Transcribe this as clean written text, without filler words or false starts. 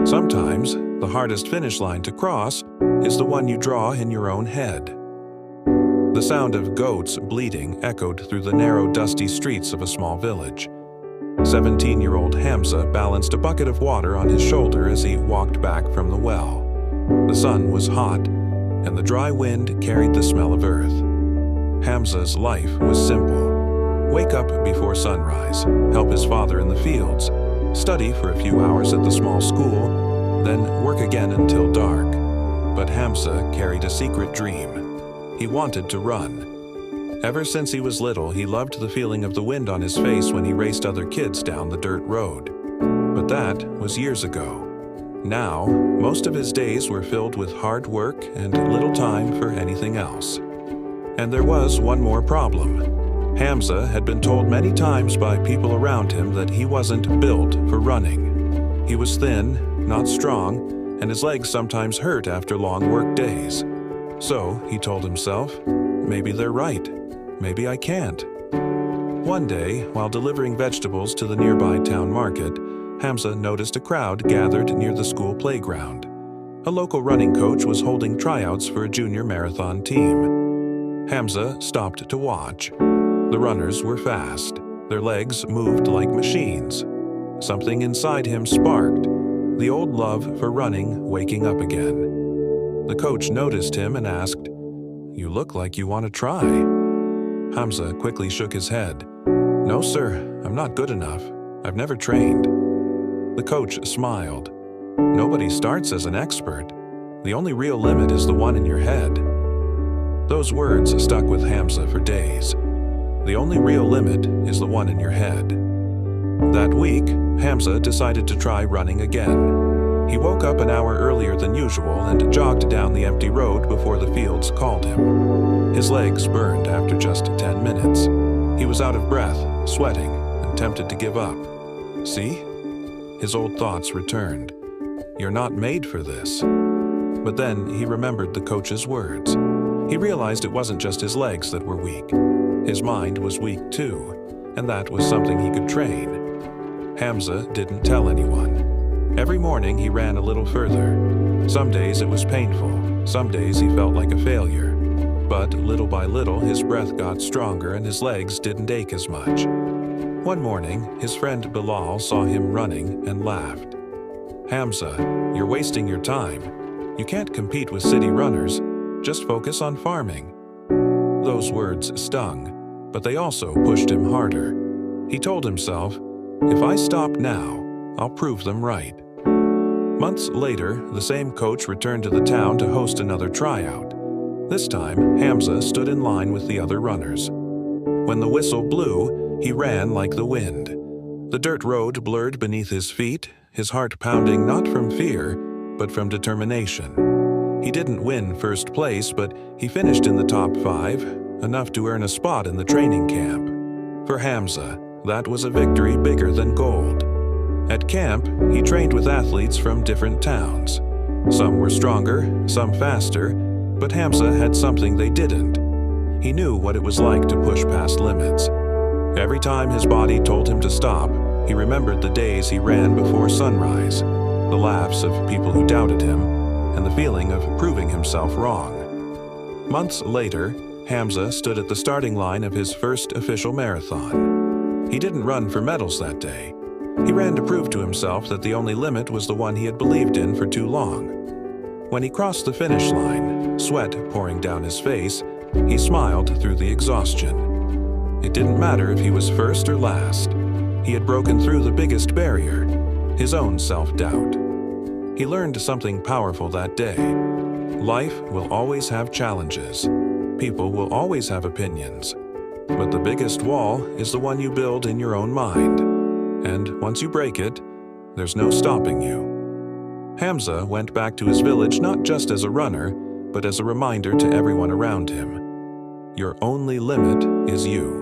Sometimes, the hardest finish line to cross is the one you draw in your own head. The sound of goats bleating echoed through the narrow, dusty streets of a small village. 17-year-old Hamza balanced a bucket of water on his shoulder as he walked back from the well. The sun was hot, and the dry wind carried the smell of earth. Hamza's life was simple. Wake up before sunrise, help his father in the fields, study for a few hours at the small school, then work again until dark. But Hamza carried a secret dream. He wanted to run. Ever since he was little, he loved the feeling of the wind on his face when he raced other kids down the dirt road. But that was years ago. Now, most of his days were filled with hard work and little time for anything else. And there was one more problem. Hamza had been told many times by people around him that he wasn't built for running. He was thin, not strong, and his legs sometimes hurt after long work days. So, he told himself, maybe they're right. Maybe I can't. One day, while delivering vegetables to the nearby town market, Hamza noticed a crowd gathered near the school playground. A local running coach was holding tryouts for a junior marathon team. Hamza stopped to watch. The runners were fast. Their legs moved like machines. Something inside him sparked, the old love for running waking up again. The coach noticed him and asked, "You look like you want to try." Hamza quickly shook his head. "No, sir, I'm not good enough. I've never trained." The coach smiled. "Nobody starts as an expert. The only real limit is the one in your head." Those words stuck with Hamza for days. The only real limit is the one in your head. That week, Hamza decided to try running again. He woke up an hour earlier than usual and jogged down the empty road before the fields called him. His legs burned after just 10 minutes. He was out of breath, sweating, and tempted to give up. "See?" His old thoughts returned. "You're not made for this." But then he remembered the coach's words. He realized it wasn't just his legs that were weak. His mind was weak too, and that was something he could train. Hamza didn't tell anyone. Every morning he ran a little further. Some days it was painful, some days he felt like a failure. But little by little his breath got stronger and his legs didn't ache as much. One morning, his friend Bilal saw him running and laughed. "Hamza, you're wasting your time. You can't compete with city runners. Just focus on farming." Those words stung, but they also pushed him harder. He told himself, "If I stop now, I'll prove them right." Months later, the same coach returned to the town to host another tryout. This time, Hamza stood in line with the other runners. When the whistle blew, he ran like the wind. The dirt road blurred beneath his feet, his heart pounding not from fear, but from determination. He didn't win first place, but he finished in the top 5, enough to earn a spot in the training camp. For Hamza, that was a victory bigger than gold. At camp, he trained with athletes from different towns. Some were stronger, some faster, but Hamza had something they didn't. He knew what it was like to push past limits. Every time his body told him to stop, he remembered the days he ran before sunrise, the laughs of people who doubted him, and the feeling of proving himself wrong. Months later, Hamza stood at the starting line of his first official marathon. He didn't run for medals that day. He ran to prove to himself that the only limit was the one he had believed in for too long. When he crossed the finish line, sweat pouring down his face, he smiled through the exhaustion. It didn't matter if he was first or last. He had broken through the biggest barrier, his own self-doubt. He learned something powerful that day. Life will always have challenges. People will always have opinions. But the biggest wall is the one you build in your own mind. And once you break it, there's no stopping you. Hamza went back to his village not just as a runner, but as a reminder to everyone around him. Your only limit is you.